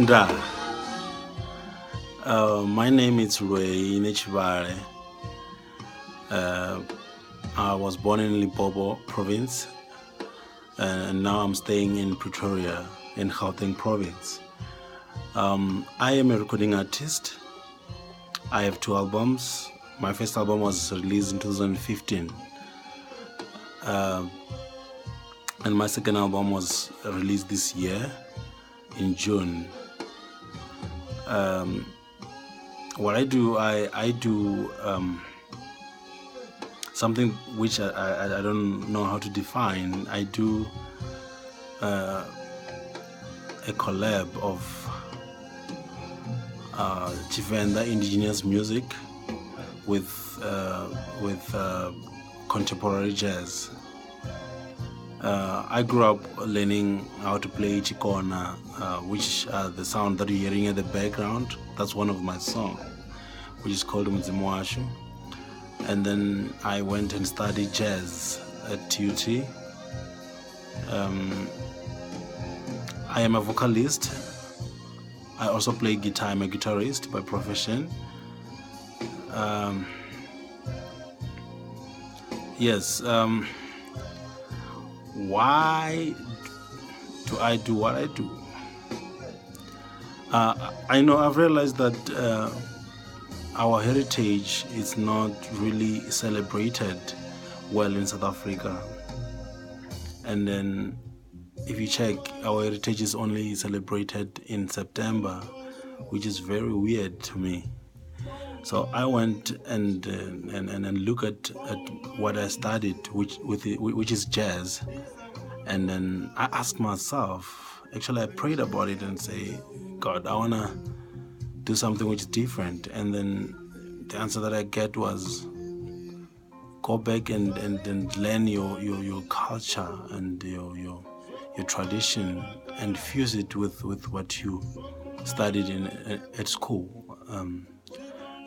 Nda. My name is Netshivhale. I was born in Limpopo province, and now I'm staying in Pretoria in Gauteng province. I am a recording artist. I have 2 albums. My first album was released in 2015, and my second album was released this year in June. What I do, I do something which I don't know how to define. I do a collab of Tshivenda indigenous music with contemporary jazz. I grew up learning how to play Chikona, which the sound that you're hearing at the background, that's one of my songs, which is called Mzimu. And then I went and studied jazz at TUT. I am a vocalist. I also play guitar. I'm a guitarist by profession. Yes. Why do I do what I do? I know I've realized that our heritage is not really celebrated well in South Africa. And then if you check, our heritage is only celebrated in September, which is very weird to me. So I went and look at what I studied, which is jazz, and then I asked myself. Actually, I prayed about it and say, God, I wanna do something which is different. And then the answer that I get was, go back and learn your culture and your tradition and fuse it with what you studied at school.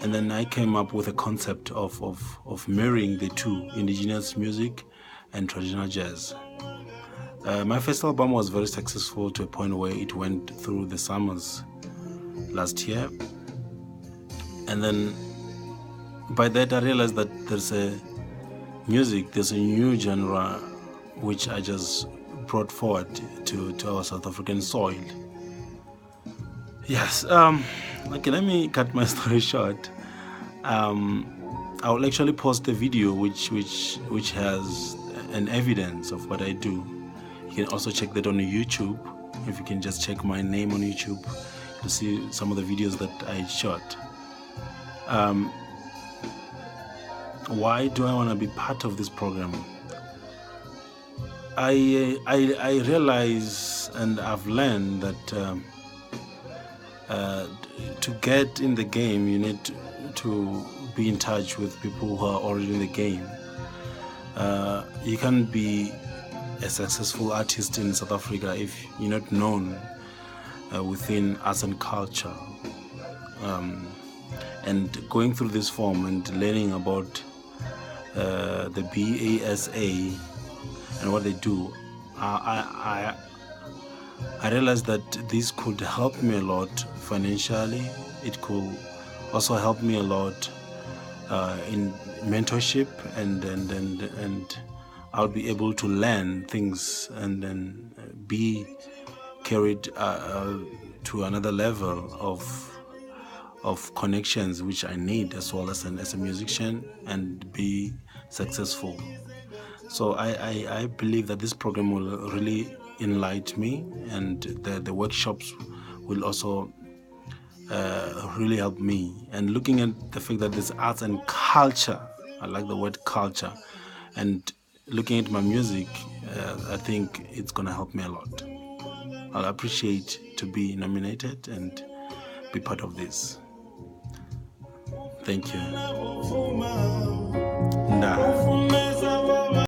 And then I came up with a concept of marrying the two, indigenous music and traditional jazz. My first album was very successful to a point where it went through the summers last year. And then by that I realized that there's a new genre which I just brought forward to our South African soil. Yes, okay, let me cut my story short. I will actually post a video which has an evidence of what I do. You can also check that on YouTube. If you can just check my name on YouTube, you'll see some of the videos that I shot. Why do I want to be part of this program? I realize and I've learned that to get in the game, you need to be in touch with people who are already in the game. You can't be a successful artist in South Africa if you're not known within arts and culture. And going through this form and learning about the BASA and what they do, I realized that this could help me a lot financially. It could also help me a lot in mentorship, and I'll be able to learn things and then be carried to another level of connections which I need as well as a musician, and be successful. So I believe that this program will really enlighten me, and the workshops will also really help me. And looking at the fact that there's arts and culture, I like the word culture, and looking at my music, I think it's gonna help me a lot. I'll appreciate to be nominated and be part of this. Thank you. Nah.